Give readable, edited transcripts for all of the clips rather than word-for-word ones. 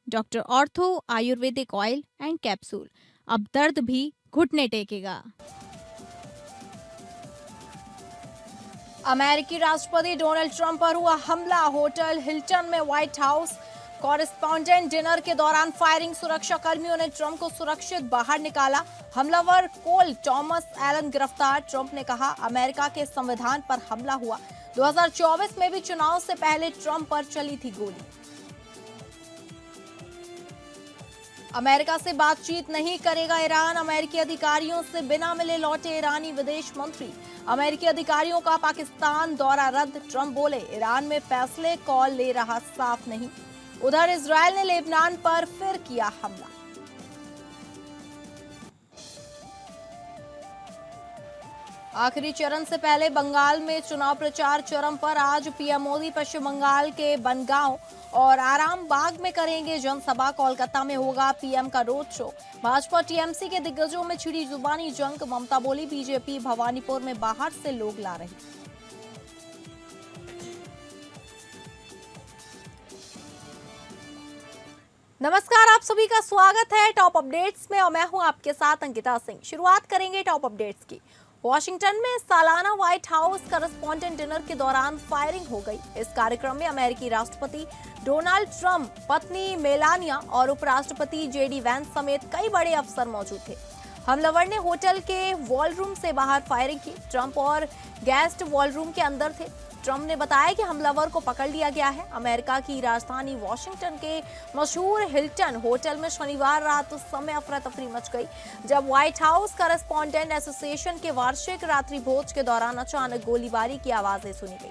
Doctor ortho Ayurvedic oil and capsule, अब दर्द भी घुटने टेकेगा। अमेरिकी राष्ट्रपति डोनाल्ड ट्रंप पर हुआ हमला, होटल हिल्टन में व्हाइट हाउस कॉरेस्पॉन्डेंट डिनर के दौरान फायरिंग, सुरक्षा कर्मियों ने ट्रंप को सुरक्षित बाहर निकाला। हमलावर कोल टॉमस एलन गिरफ्तार। ट्रंप ने कहा अमेरिका के संविधान पर हमला हुआ। 2024 में भी चुनाव से पहले ट्रंप पर चली थी गोली। अमेरिका से बातचीत नहीं करेगा ईरान, अमेरिकी अधिकारियों से बिना मिले लौटे ईरानी विदेश मंत्री। अमेरिकी अधिकारियों का पाकिस्तान दौरा रद्द। ट्रंप बोले ईरान में फैसले कॉल ले रहा साफ नहीं। उधर इजरायल ने लेबनान पर फिर किया हमला। आखिरी चरण से पहले बंगाल में चुनाव प्रचार चरम पर। आज पीएम मोदी पश्चिम बंगाल के बनगांव और आराम बाग में करेंगे जनसभा। कोलकाता में होगा पीएम का रोड शो। भाजपा टीएमसी के दिग्गजों में छिड़ी जुबानी जंग। ममता बोली बीजेपी भवानीपुर में बाहर से लोग ला रही। नमस्कार, आप सभी का स्वागत है टॉप अपडेट्स में और मैं हूं आपके साथ अंकिता सिंह। शुरुआत करेंगे टॉप अपडेट्स की। वॉशिंगटन में सालाना व्हाइट हाउस कॉरेस्पॉन्डेंट डिनर के दौरान फायरिंग हो गई। इस कार्यक्रम में अमेरिकी राष्ट्रपति डोनाल्ड ट्रंप, पत्नी मेलानिया और उपराष्ट्रपति जेडी वैंस समेत कई बड़े अफसर मौजूद थे। हमलावर ने होटल के वॉलरूम से बाहर फायरिंग की। ट्रंप और गेस्ट वॉलरूम के अंदर थे। ट्रंप ने बताया कि हमलावर को पकड़ लिया गया है। अमेरिका की राजधानी वॉशिंगटन के मशहूर हिल्टन होटल में शनिवार रात उस समय अफरा तफरी मच गई जब व्हाइट हाउस कॉरेस्पॉन्डेंट एसोसिएशन के वार्षिक रात्रि भोज के दौरान अचानक गोलीबारी की आवाजें सुनी गई।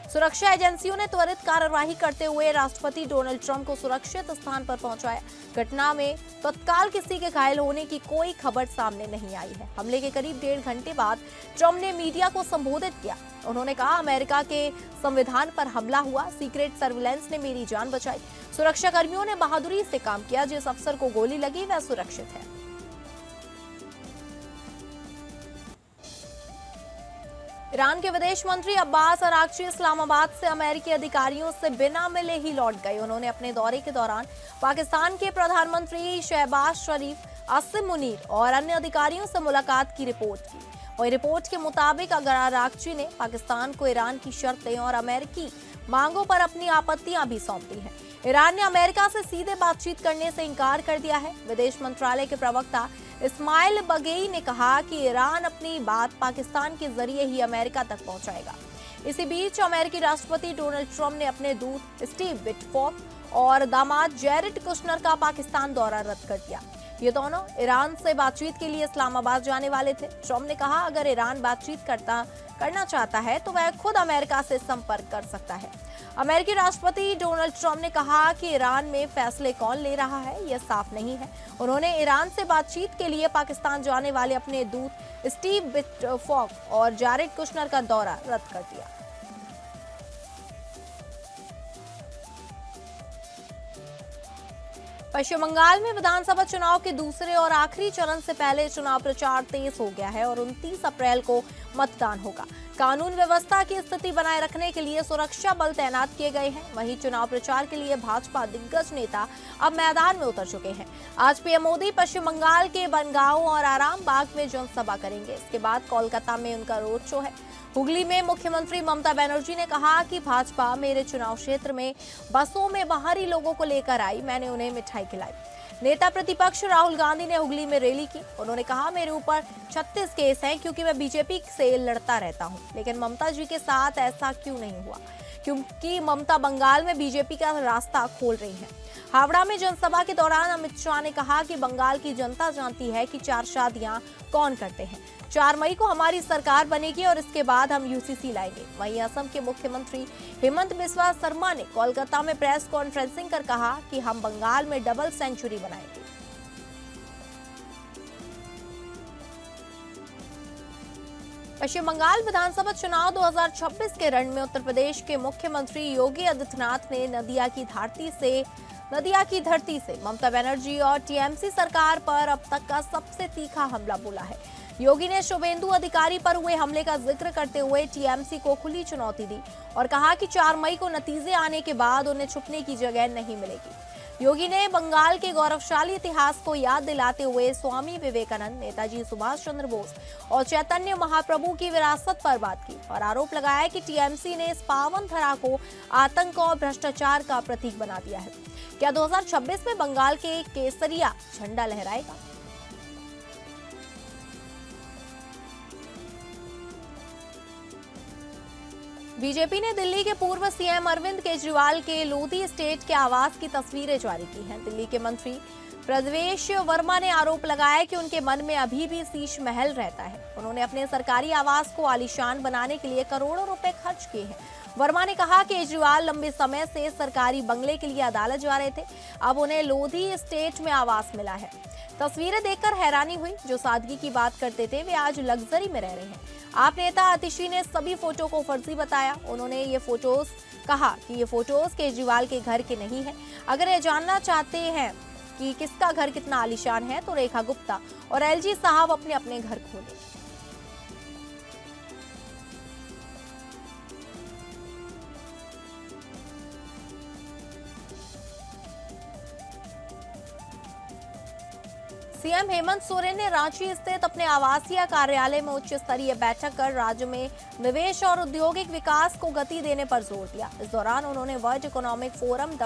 सुरक्षा एजेंसियों ने त्वरित कार्यवाही करते हुए राष्ट्रपति डोनाल्ड ट्रंप को सुरक्षित स्थान पर पहुंचाया। घटना में तत्काल किसी के घायल होने की कोई खबर सामने नहीं आई है। हमले के करीब 1.5 घंटे बाद ट्रंप ने मीडिया को संबोधित किया। उन्होंने कहा अमेरिका के संविधान पर हमला हुआ, सीक्रेट सर्विलेंस ने मेरी जान बचाई। सुरक्षा कर्मियों ने बहादुरी से काम किया। जिस अफसर को गोली लगी वह सुरक्षित है। ईरान के विदेश मंत्री अब्बास अरागची इस्लामाबाद से अमेरिकी अधिकारियों से बिना मिले ही लौट गए। उन्होंने अपने दौरे के दौरान पाकिस्तान के प्रधानमंत्री शहबाज शरीफ, आसिम मुनीर और अन्य अधिकारियों से मुलाकात की रिपोर्ट की। वही रिपोर्ट के मुताबिक अगर अरागची ने पाकिस्तान को ईरान की शर्तें और अमेरिकी मांगों पर अपनी आपत्तियां भी सौंपी हैं। ईरान ने अमेरिका से सीधे बातचीत करने से इनकार कर दिया है। विदेश मंत्रालय के प्रवक्ता इस्माइल बगेई ने कहा कि ईरान अपनी बात पाकिस्तान के जरिए ही अमेरिका तक पहुंचाएगा। इसी बीच अमेरिकी राष्ट्रपति डोनाल्ड ट्रंप ने अपने दूत स्टीव विटकॉफ और दामाद जैरेड कुशनर का पाकिस्तान दौरा रद्द कर दिया। ये दोनों ईरान से बातचीत के लिए इस्लामाबाद जाने वाले थे। ट्रंप ने कहा अगर ईरान बातचीत करना चाहता है तो वह खुद अमेरिका से संपर्क कर सकता है। अमेरिकी राष्ट्रपति डोनाल्ड ट्रंप ने कहा कि ईरान में फैसले कौन ले रहा है यह साफ नहीं है। उन्होंने ईरान से बातचीत के लिए पाकिस्तान जाने वाले अपने दूत स्टीव विटकॉफ और जैरेड कुशनर का दौरा रद्द कर दिया। पश्चिम बंगाल में विधानसभा चुनाव के दूसरे और आखिरी चरण से पहले चुनाव प्रचार तेज हो गया है और 29 अप्रैल को मतदान होगा। कानून व्यवस्था की स्थिति बनाए रखने के लिए सुरक्षा बल तैनात किए गए हैं। वहीं चुनाव प्रचार के लिए भाजपा दिग्गज नेता अब मैदान में उतर चुके हैं। आज पीएम मोदी पश्चिम बंगाल के बनगांव और आराम बाग में जनसभा करेंगे। इसके बाद कोलकाता में उनका रोड शो है। हुगली में मुख्यमंत्री ममता बनर्जी ने कहा कि भाजपा मेरे चुनाव क्षेत्र में बसों में बाहरी लोगों को लेकर आई, मैंने उन्हें मिठाई खिलाई। नेता प्रतिपक्ष राहुल गांधी ने हुगली में रैली की। उन्होंने कहा मेरे ऊपर 36 केस हैं क्योंकि मैं बीजेपी से लड़ता रहता हूं, लेकिन ममता जी के साथ ऐसा क्यों नहीं हुआ? क्योंकि ममता बंगाल में बीजेपी का रास्ता खोल रही है। हावड़ा में जनसभा के दौरान अमित शाह ने कहा कि बंगाल की जनता जानती है कि 4 शादियां कौन करते हैं। 4 मई को हमारी सरकार बनेगी और इसके बाद हम यूसीसी लाएंगे। वहीं असम के मुख्यमंत्री हेमंत बिस्वा शर्मा ने कोलकाता में प्रेस कॉन्फ्रेंसिंग कर कहा कि हम बंगाल में डबल सेंचुरी बनाएंगे। पश्चिम बंगाल विधानसभा चुनाव 2026 के रण में उत्तर प्रदेश के मुख्यमंत्री योगी आदित्यनाथ ने नदिया की धरती से ममता बनर्जी और टीएमसी सरकार पर अब तक का सबसे तीखा हमला बोला है। योगी ने शुभेंदु अधिकारी पर हुए हमले का जिक्र करते हुए टीएमसी को खुली चुनौती दी और कहा कि 4 मई को नतीजे आने के बाद उन्हें छुपने की जगह नहीं मिलेगी। योगी ने बंगाल के गौरवशाली इतिहास को याद दिलाते हुए स्वामी विवेकानंद, नेताजी सुभाष चंद्र बोस और चैतन्य महाप्रभु की विरासत पर बात की और आरोप लगाया कि टीएमसी ने इस पावन धरा को आतंक और भ्रष्टाचार का प्रतीक बना दिया है। क्या 2026 में बंगाल के केसरिया झंडा लहराएगा? बीजेपी ने दिल्ली के पूर्व सीएम अरविंद केजरीवाल के लोधी स्टेट के आवास की तस्वीरें जारी की हैं। दिल्ली के मंत्री प्रदेश वर्मा ने आरोप लगाया कि उनके मन में अभी भी शीश महल रहता है। उन्होंने अपने सरकारी आवास को आलीशान बनाने के लिए करोड़ों रुपए खर्च किए हैं। वर्मा ने कहा कि केजरीवाल लंबे समय से सरकारी बंगले के लिए अदालत जा रहे थे, अब उन्हें लोधी स्टेट में आवास मिला है। तस्वीरें देखकर हैरानी हुई। जो सादगी की बात करते थे वे आज लग्जरी में रह रहे हैं। आप नेता आतिशी ने सभी फोटो को फर्जी बताया। उन्होंने ये फोटोज कहा कि ये फोटोज केजरीवाल के घर के नहीं है। अगर ये जानना चाहते हैं कि किसका घर कितना आलीशान है तो रेखा गुप्ता और एलजी साहब अपने अपने घर खोले। सीएम हेमंत सोरेन ने रांची स्थित अपने आवासीय कार्यालय में उच्च स्तरीय बैठक कर राज्य में निवेश और औद्योगिक विकास को गति देने पर जोर दिया। इस दौरान उन्होंने वर्ल्ड इकोनॉमिक फोरम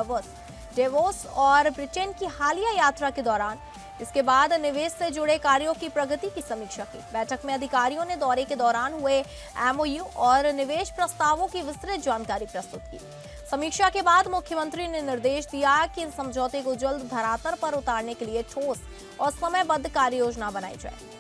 डेवोस और ब्रिटेन की हालिया यात्रा के दौरान इसके बाद निवेश से जुड़े कार्यों की प्रगति की समीक्षा की। बैठक में अधिकारियों ने दौरे के दौरान हुए एमओयू और निवेश प्रस्तावों की विस्तृत जानकारी प्रस्तुत की। समीक्षा के बाद मुख्यमंत्री ने निर्देश दिया कि इन समझौते को जल्द धरातल पर उतारने के लिए ठोस और समयबद्ध कार्य योजना बनाई जाए।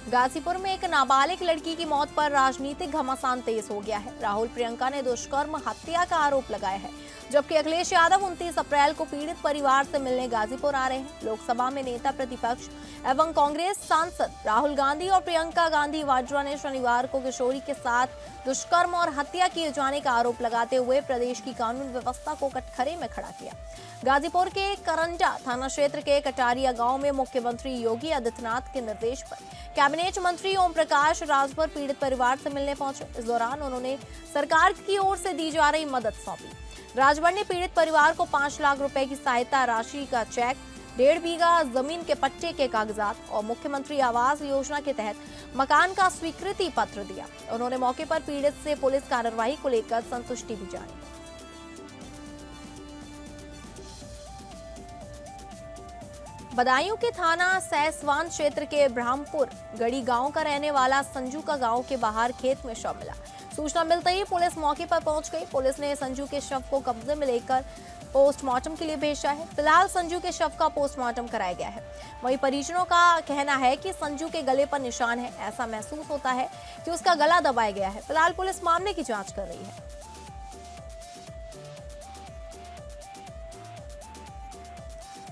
गाजीपुर में एक नाबालिग लड़की की मौत पर राजनीतिक घमासान तेज हो गया है। राहुल प्रियंका ने दुष्कर्म हत्या का आरोप लगाया है, जबकि अखिलेश यादव 29 अप्रैल को पीड़ित परिवार से मिलने गाजीपुर आ रहे हैं। लोकसभा में नेता प्रतिपक्ष एवं कांग्रेस सांसद राहुल गांधी और प्रियंका गांधी वाड्रा ने शनिवार को किशोरी के साथ दुष्कर्म और हत्या किए जाने का आरोप लगाते हुए प्रदेश की कानून व्यवस्था को कटघरे में खड़ा किया। गाजीपुर के करंजा थाना क्षेत्र के कटारिया गांव में मुख्यमंत्री योगी आदित्यनाथ के निर्देश पर कैबिनेट मंत्री ओम प्रकाश राजभर पीड़ित परिवार से मिलने पहुंचे। इस दौरान उन्होंने सरकार की ओर से दी जा रही मदद सौंपी। राजभर ने पीड़ित परिवार को 5 लाख रुपए की सहायता राशि का चेक, 1.5 बीघा जमीन के पट्टे के कागजात और मुख्यमंत्री आवास योजना के तहत मकान का स्वीकृति पत्र दिया। उन्होंने मौके पर पीड़ित से पुलिस कार्रवाई को लेकर संतुष्टि भी जानी। बदायूं के थाना सैसवान क्षेत्र के ब्रह्मपुर गढ़ी गांव का रहने वाला संजू का गांव के बाहर खेत में शव मिला। सूचना मिलते ही पुलिस मौके पर पहुंच गई। पुलिस ने संजू के शव को कब्जे में लेकर पोस्टमार्टम के लिए भेजा है। फिलहाल संजू के शव का पोस्टमार्टम कराया गया है। वहीं परिजनों का कहना है कि संजू के गले पर निशान है। ऐसा महसूस होता है कि उसका गला दबाया गया है। फिलहाल पुलिस मामले की जांच कर रही है।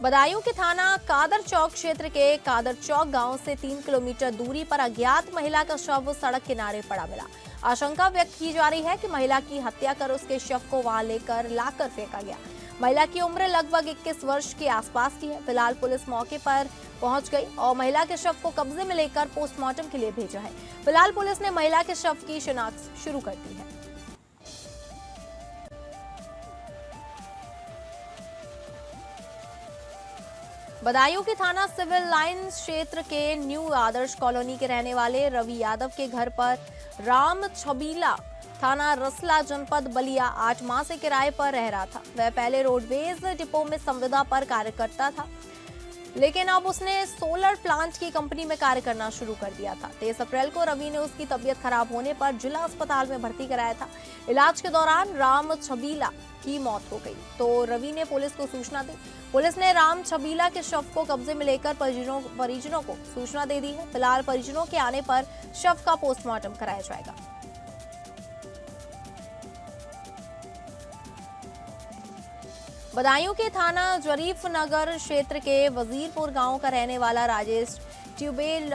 बदायूं के थाना कादर चौक क्षेत्र के कादर चौक गांव से 3 किलोमीटर दूरी पर अज्ञात महिला का शव सड़क किनारे पड़ा मिला। आशंका व्यक्त की जा रही है कि महिला की हत्या कर उसके शव को वहां लाकर फेंका गया। महिला की उम्र लगभग 21 वर्ष के आसपास की है। फिलहाल पुलिस मौके पर पहुंच गई और महिला के शव को कब्जे में लेकर पोस्टमार्टम के लिए भेजा है। फिलहाल पुलिस ने महिला के शव की शिनाख्त शुरू कर दी है। बदायूं के थाना सिविल लाइंस क्षेत्र के न्यू आदर्श कॉलोनी के रहने वाले रवि यादव के घर पर राम छबीला थाना रसला जनपद बलिया 8 माह से किराए पर रह रहा था। वह पहले रोडवेज डिपो में संविदा पर कार्य करता था, लेकिन अब उसने सोलर प्लांट की कंपनी में कार्य करना शुरू कर दिया था। 23 अप्रैल को रवि ने उसकी तबीयत खराब होने पर जिला अस्पताल में भर्ती कराया था। इलाज के दौरान राम छबीला की मौत हो गई तो रवि ने पुलिस को सूचना दी। पुलिस ने राम छबीला के शव को कब्जे में लेकर परिजनों को सूचना दे दी है। फिलहाल परिजनों के आने पर शव का पोस्टमार्टम कराया जाएगा। बदायूं के थाना जरीफ नगर क्षेत्र के वजीरपुर गांव का रहने वाला राजेश ट्यूबवेल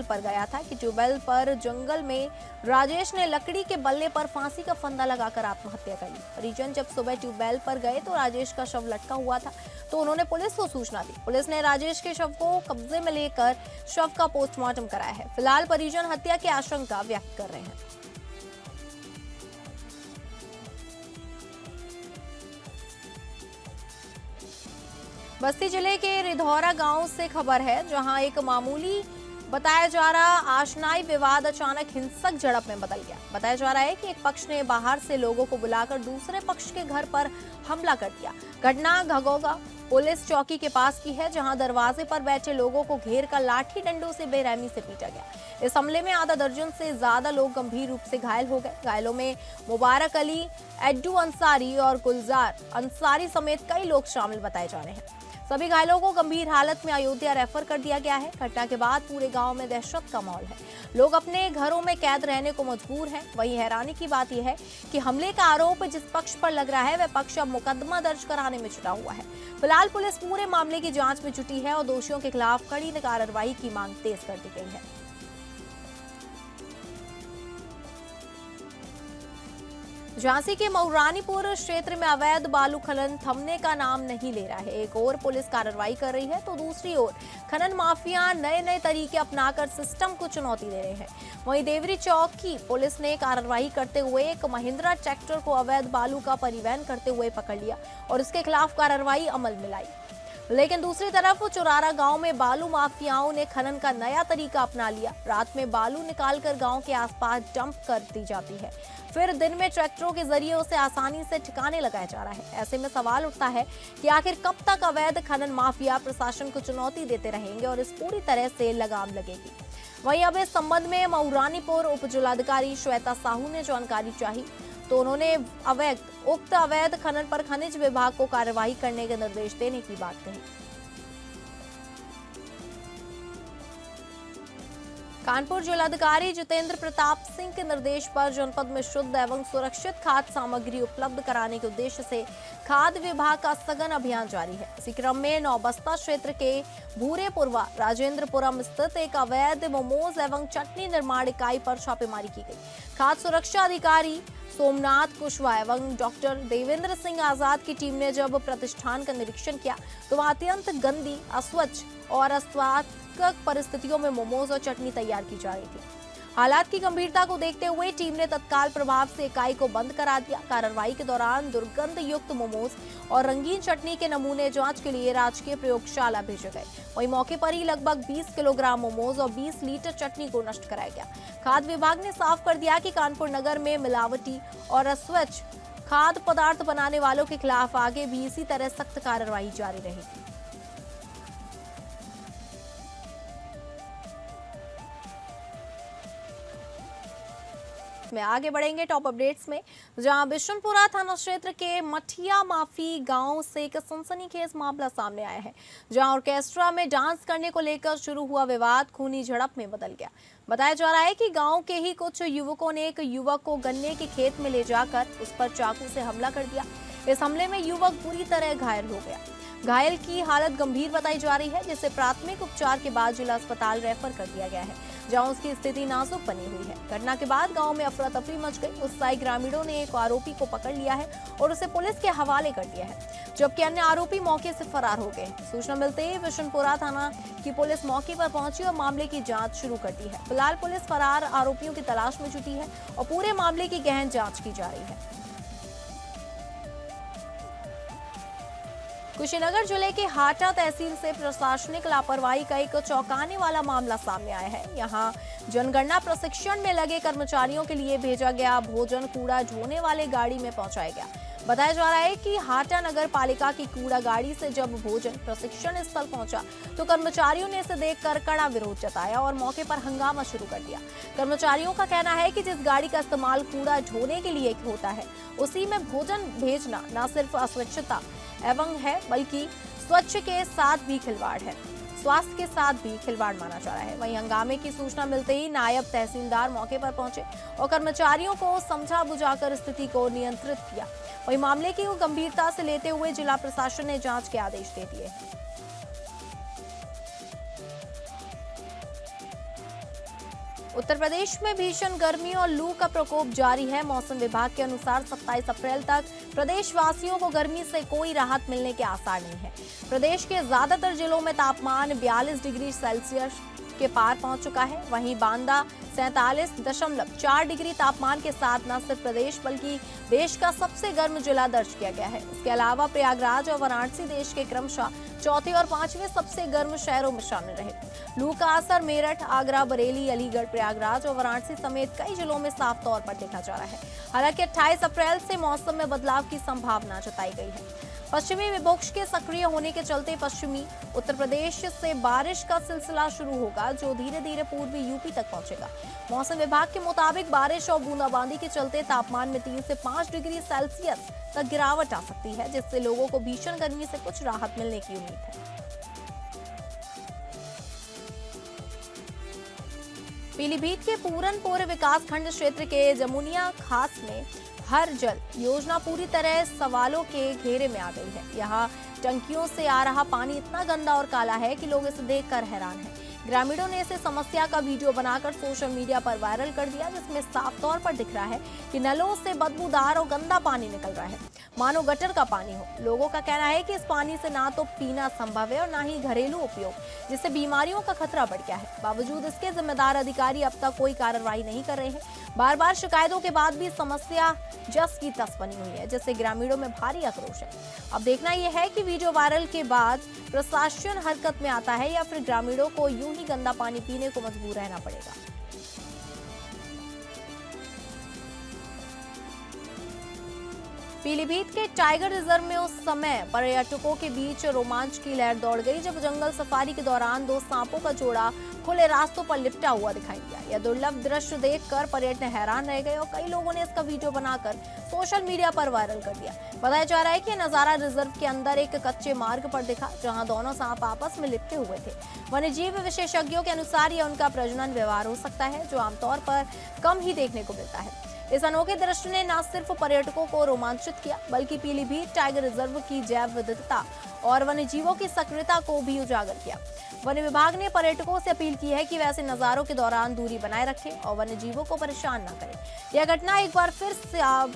पर गया था कि ट्यूबवेल पर जंगल में राजेश ने लकड़ी के बल्ले पर फांसी का फंदा लगाकर आत्महत्या कर ली। परिजन जब सुबह ट्यूबवेल पर गए तो राजेश का शव लटका हुआ था, तो उन्होंने पुलिस को सूचना दी। पुलिस ने राजेश के शव को कब्जे में लेकर शव का पोस्टमार्टम कराया है। फिलहाल परिजन हत्या की आशंका व्यक्त कर रहे हैं। बस्ती जिले के रिधौरा गांव से खबर है, जहां एक मामूली बताया जा रहा आशनाई विवाद अचानक हिंसक झड़प में बदल गया। बताया जा रहा है कि एक पक्ष ने बाहर से लोगों को बुलाकर दूसरे पक्ष के घर पर हमला कर दिया। घटना घगोगा पुलिस चौकी के पास की है, जहां दरवाजे पर बैठे लोगों को घेर कर लाठी डंडों से बेरहमी से पीटा गया। इस हमले में आधा दर्जन से ज्यादा लोग गंभीर रूप से घायल हो गए। घायलों में मुबारक अली, एड्डू अंसारी और गुलजार अंसारी समेत कई लोग शामिल बताए जा रहे हैं। सभी घायलों को गंभीर हालत में अयोध्या रेफर कर दिया गया है। घटना के बाद पूरे गांव में दहशत का माहौल है। लोग अपने घरों में कैद रहने को मजबूर हैं। वहीं हैरानी की बात यह है कि हमले का आरोप जिस पक्ष पर लग रहा है, वह पक्ष अब मुकदमा दर्ज कराने में जुटा हुआ है। फिलहाल पुलिस पूरे मामले की जांच में जुटी है और दोषियों के खिलाफ कड़ी कार्रवाई की मांग तेज कर दी गई है। झांसी के मऊरानीपुर क्षेत्र में अवैध बालू खनन थमने का नाम नहीं ले रहा है। एक ओर पुलिस कार्रवाई कर रही है तो दूसरी ओर खनन माफिया नए तरीके अपनाकर सिस्टम को चुनौती दे रहे हैं। वहीं देवरी चौक की पुलिस ने कार्रवाई करते हुए एक महिंद्रा ट्रैक्टर को अवैध बालू का परिवहन करते हुए पकड़ लिया और इसके खिलाफ कार्रवाई अमल में लाई। लेकिन दूसरी तरफ चुरारा गांव में बालू माफियाओं ने खनन का नया तरीका अपना लिया। रात में बालू निकालकर गांव के आसपास डंप कर दी जाती है, फिर दिन में ट्रैक्टरों के जरिए उसे आसानी से ठिकाने लगाया जा रहा है। ऐसे में सवाल उठता है कि आखिर कब तक अवैध खनन माफिया प्रशासन को चुनौती देते रहेंगे और इस पूरी तरह से लगाम लगेगी। वहीं अब इस संबंध में मऊरानीपुर उप जिलाधिकारी श्वेता साहू ने जानकारी चाही तो उन्होंने उक्त अवैध खनन पर खनिज विभाग को कार्रवाई करने के निर्देश देने की बात कही। कानपुर जिलाधिकारी जितेंद्र प्रताप सिंह के निर्देश पर जनपद में शुद्ध एवं सुरक्षित खाद्य सामग्री उपलब्ध कराने के उद्देश्य से खाद्य विभाग का सघन अभियान जारी है। इसी क्रम में नौबस्ता क्षेत्र के भूरेपुरवा राजेंद्रपुरम स्थित एक अवैध मोमोज एवं चटनी निर्माण इकाई पर छापेमारी की गई। खाद्य सुरक्षा अधिकारी सोमनाथ कुशवाहा एवं डॉक्टर देवेंद्र सिंह आजाद की टीम ने जब प्रतिष्ठान का निरीक्षण किया तो वहां अत्यंत गंदी, अस्वच्छ और अस्वास्थ्यक परिस्थितियों में मोमोज और चटनी तैयार की जा रही थी। हालात की गंभीरता को देखते हुए टीम ने तत्काल प्रभाव से इकाई को बंद करा दिया। कार्रवाई के दौरान दुर्गंध युक्त मोमोज और रंगीन चटनी के नमूने जांच के लिए राजकीय प्रयोगशाला भेजे गए। वहीं मौके पर ही लगभग 20 किलोग्राम मोमोज और 20 लीटर चटनी को नष्ट कराया गया। खाद्य विभाग ने साफ कर दिया कि कानपुर नगर में मिलावटी और अस्वच्छ खाद्य पदार्थ बनाने वालों के खिलाफ आगे भी इसी तरह सख्त कार्रवाई जारी रहेगी। में आगे बढ़ेंगे टॉप अपडेट्स में, जहां बिशनपुरा थाना क्षेत्र के मठिया माफी गांव से एक सनसनीखेज मामला सामने आया है, जहां ऑर्केस्ट्रा में डांस करने को लेकर शुरू हुआ विवाद खूनी झड़प में बदल गया। बताया जा रहा है कि गांव के ही कुछ युवकों ने एक युवक को गन्ने के खेत में ले जाकर उस पर चाकू से हमला कर दिया। इस हमले में युवक बुरी तरह घायल हो गया। घायल की हालत गंभीर बताई जा रही है, जिसे प्राथमिक उपचार के बाद जिला अस्पताल रेफर कर दिया गया है, जहां उसकी स्थिति नाजुक बनी हुई है। घटना के बाद गांव में अफरा तफरी मच गई। उत्साही ग्रामीणों ने एक आरोपी को पकड़ लिया है और उसे पुलिस के हवाले कर दिया है, जबकि अन्य आरोपी मौके से फरार हो गए। सूचना मिलते ही बिशनपुरा थाना की पुलिस मौके पर पहुंची और मामले की जांच शुरू कर दी है। फिलहाल पुलिस फरार आरोपियों की तलाश में जुटी है और पूरे मामले की गहन जाँच की जा रही है। कुशीनगर जिले के हाटा तहसील से प्रशासनिक लापरवाही का एक चौंकाने वाला मामला सामने आया है। यहां जनगणना प्रशिक्षण में लगे कर्मचारियों के लिए भेजा गया भोजन कूड़ा ढोने वाले गाड़ी में पहुंचाया गया। बताया जा रहा है कि हाटा नगर पालिका की कूड़ा गाड़ी से जब भोजन प्रशिक्षण स्थल पहुंचा तो कर्मचारियों ने इसे देखकर कड़ा विरोध जताया और मौके पर हंगामा शुरू कर दिया। कर्मचारियों का कहना है कि जिस गाड़ी का इस्तेमाल कूड़ा ढोने के लिए होता है, उसी में भोजन भेजना न सिर्फ अस्वच्छता एवं है, बल्कि स्वच्छ के साथ भी खिलवाड़ है, स्वास्थ्य के साथ भी खिलवाड़ माना जा रहा है। वहीं हंगामे की सूचना मिलते ही नायब तहसीलदार मौके पर पहुंचे और कर्मचारियों को समझा बुझाकर स्थिति को नियंत्रित किया। वहीं मामले की गंभीरता से लेते हुए जिला प्रशासन ने जांच के आदेश दे दिए। उत्तर प्रदेश में भीषण गर्मी और लू का प्रकोप जारी है। मौसम विभाग के अनुसार 27 अप्रैल तक प्रदेशवासियों को गर्मी से कोई राहत मिलने के आसार नहीं है। प्रदेश के ज्यादातर जिलों में तापमान 42 डिग्री सेल्सियस के पार पहुंच चुका है। वहीं बांदा 47.4 डिग्री तापमान के साथ न सिर्फ प्रदेश बल्कि देश का सबसे गर्म जिला दर्ज किया गया है। इसके अलावा प्रयागराज और वाराणसी देश के क्रमशः चौथे और पांचवें सबसे गर्म शहरों में शामिल रहे। लू का असर मेरठ, आगरा, बरेली, अलीगढ़, प्रयागराज और वाराणसी समेत कई जिलों में साफ तौर पर देखा जा रहा है। हालांकि 28 अप्रैल से मौसम में बदलाव की संभावना जताई गई है। पश्चिमी विक्षोभ के सक्रिय होने के चलते पश्चिमी उत्तर प्रदेश से बारिश का सिलसिला शुरू होगा, जो धीरे धीरे पूर्वी यूपी तक पहुंचेगा। मौसम विभाग के मुताबिक बारिश और बूंदाबांदी के चलते तापमान में 3 से 5 डिग्री सेल्सियस तक गिरावट आ सकती है, जिससे लोगों को भीषण गर्मी से कुछ राहत मिलने की उम्मीद है। पीलीभीत के पूरनपुर विकास खंड क्षेत्र के जमुनिया खास में हर जल योजना पूरी तरह सवालों के घेरे में आ गई है। यहाँ टंकियों से आ रहा पानी इतना गंदा और काला है कि लोग इसे देखकर हैरान हैं। ग्रामीणों ने इसे समस्या का वीडियो बनाकर सोशल मीडिया पर वायरल कर दिया, जिसमें साफ तौर पर दिख रहा है कि नलों से बदबूदार और गंदा पानी निकल रहा है, मानो गटर का पानी हो। लोगों का कहना है कि इस पानी से ना तो पीना संभव है और ना ही घरेलू उपयोग, जिससे बीमारियों का खतरा बढ़ गया है। बावजूद इसके जिम्मेदार अधिकारी अब तक कोई कार्रवाई नहीं कर रहे हैं। बार बार शिकायतों के बाद भी समस्या जस की तस बनी हुई है, जिससे ग्रामीणों में भारी आक्रोश है। अब देखना यह है कि वीडियो वायरल के बाद प्रशासन हरकत में आता है या फिर ग्रामीणों को यूं ही गंदा पानी पीने को मजबूर रहना पड़ेगा। पीलीभीत के टाइगर रिजर्व में उस समय पर्यटकों के बीच रोमांच की लहर दौड़ गई जब जंगल सफारी के दौरान 2 सांपों का जोड़ा खुले रास्तों पर लिपटा हुआ दिखाई दिया। यह दुर्लभ दृश्य देखकर पर्यटक हैरान रह गए और कई लोगों ने इसका वीडियो बनाकर सोशल मीडिया पर वायरल कर दिया। बताया जा रहा है कि नजारा रिजर्व के अंदर एक कच्चे मार्ग पर दिखा, जहां दोनों सांप आपस में लिपटे हुए थे। वन्यजीव विशेषज्ञों के अनुसार यह उनका प्रजनन व्यवहार हो सकता है, जो आमतौर पर कम ही देखने को मिलता है। इस अनोखे दृश्य ने न सिर्फ पर्यटकों को रोमांचित किया, बल्कि पीलीभीत टाइगर रिजर्व की जैव विविधता और वन्यजीवों की सक्रियता को भी उजागर किया। वन विभाग ने पर्यटकों से अपील की है कि वे ऐसे नजारों के दौरान दूरी बनाए रखें और वन्यजीवों को परेशान न करें। यह घटना एक बार फिर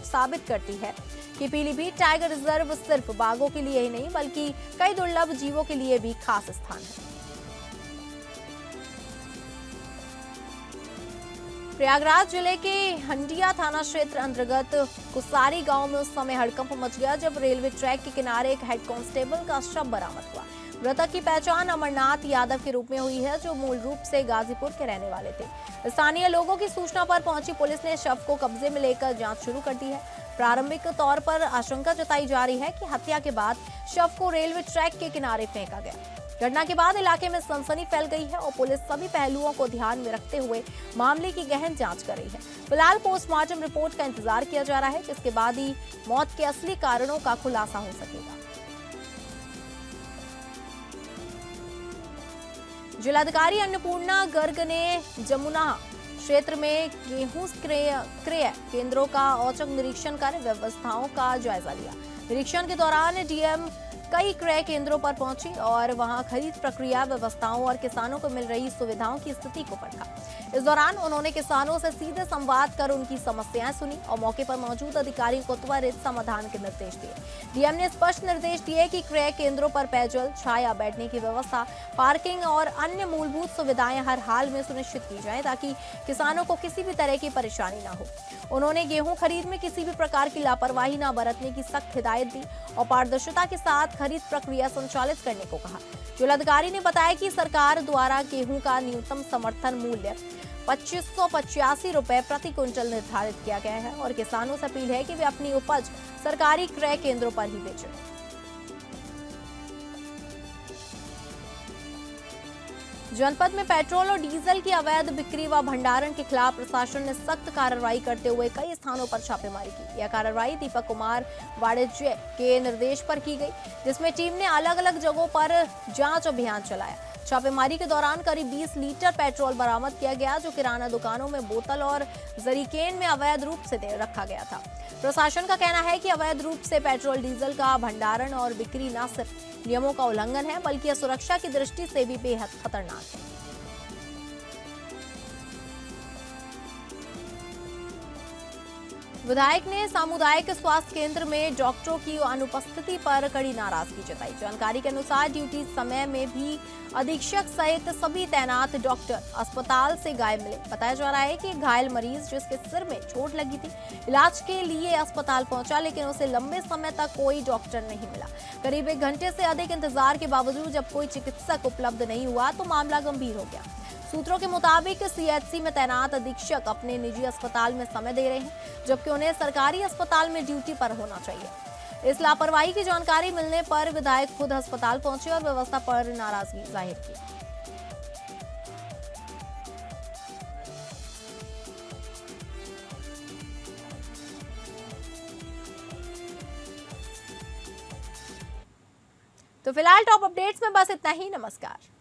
साबित करती है कि पीलीभीत टाइगर रिजर्व सिर्फ बाघों के लिए ही नहीं, बल्कि कई दुर्लभ जीवों के लिए भी खास स्थान है। प्रयागराज जिले के हंडिया थाना क्षेत्र अंतर्गत कुसारी गांव में उस समय हड़कंप मच गया जब रेलवे ट्रैक के किनारे एक हेड कांस्टेबल का शव बरामद हुआ। मृतक की पहचान अमरनाथ यादव के रूप में हुई है, जो मूल रूप से गाजीपुर के रहने वाले थे। स्थानीय लोगों की सूचना पर पहुंची पुलिस ने शव को कब्जे में लेकर जांच शुरू कर दी है। प्रारंभिक तौर पर आशंका जताई जा रही है कि हत्या के बाद शव को रेलवे ट्रैक के किनारे फेंका गया। घटना के बाद इलाके में सनसनी फैल गई है और पुलिस सभी पहलुओं को ध्यान में रखते हुए मामले की गहन जांच कर रही है। फिलहाल पोस्टमार्टम रिपोर्ट का इंतजार किया जा रहा है, जिसके बाद ही मौत के असली कारणों का खुलासा हो सकेगा। जिलाधिकारी अन्नपूर्णा गर्ग ने जमुना क्षेत्र में गेहूं क्रय केंद्रों का औचक निरीक्षण कर व्यवस्थाओं का जायजा लिया। निरीक्षण के दौरान डीएम कई क्रय केंद्रों पर पहुंची और वहां खरीद प्रक्रिया, व्यवस्थाओं और किसानों को मिल रही सुविधाओं की स्थिति को परखा। इस दौरान उन्होंने किसानों से सीधे संवाद कर उनकी समस्याएं सुनी और मौके पर मौजूद अधिकारियों को त्वरित समाधान के निर्देश दिए। डीएम ने स्पष्ट निर्देश दिए कि क्रय केंद्रों पर पेयजल, छाया, बैठने की व्यवस्था, पार्किंग और अन्य मूलभूत सुविधाएं हर हाल में सुनिश्चित की जाए, ताकि किसानों को किसी भी तरह की परेशानी न हो। उन्होंने गेहूं खरीद में किसी भी प्रकार की लापरवाही न बरतने की सख्त हिदायत दी और पारदर्शिता के साथ खरीद प्रक्रिया संचालित करने को कहा। जिलाधिकारी ने बताया कि सरकार द्वारा गेहूं का न्यूनतम समर्थन मूल्य 2585 रुपए प्रति क्विंटल निर्धारित किया गया है और किसानों से अपील है कि वे अपनी उपज सरकारी क्रय केंद्रों पर ही बेचें। जनपद में पेट्रोल और डीजल की अवैध बिक्री व भंडारण के खिलाफ प्रशासन ने सख्त कार्रवाई करते हुए कई स्थानों पर छापेमारी की। यह कार्रवाई दीपक कुमार वाणिज्य के निर्देश पर की गई, जिसमें टीम ने अलग अलग जगहों पर जांच अभियान चलाया। छापेमारी के दौरान करीब 20 लीटर पेट्रोल बरामद किया गया, जो किराना दुकानों में बोतल और जरीकेन में अवैध रूप से रखा गया था। प्रशासन का कहना है कि अवैध रूप से पेट्रोल डीजल का भंडारण और बिक्री न सिर्फ नियमों का उल्लंघन है, बल्कि यह सुरक्षा की दृष्टि से भी बेहद खतरनाक है। विधायक ने सामुदायिक स्वास्थ्य केंद्र में डॉक्टरों की अनुपस्थिति पर कड़ी नाराजगी जताई। जानकारी के अनुसार ड्यूटी समय में भी अधीक्षक सहित सभी तैनात डॉक्टर अस्पताल से गायब मिले। बताया जा रहा है कि घायल मरीज जिसके सिर में चोट लगी थी इलाज के लिए अस्पताल पहुंचा, लेकिन उसे लंबे समय तक कोई डॉक्टर नहीं मिला। करीब 1 घंटे से अधिक इंतजार के बावजूद जब कोई चिकित्सक उपलब्ध नहीं हुआ तो मामला गंभीर हो गया। सूत्रों के मुताबिक सीएचसी में तैनात अधीक्षक अपने निजी अस्पताल में समय दे रहे हैं, जबकि उन्हें सरकारी अस्पताल में ड्यूटी पर होना चाहिए। इस लापरवाही की जानकारी मिलने पर विधायक खुद अस्पताल पहुंचे और व्यवस्था पर नाराजगी जाहिर की। तो फिलहाल टॉप अपडेट्स में बस इतना ही। नमस्कार।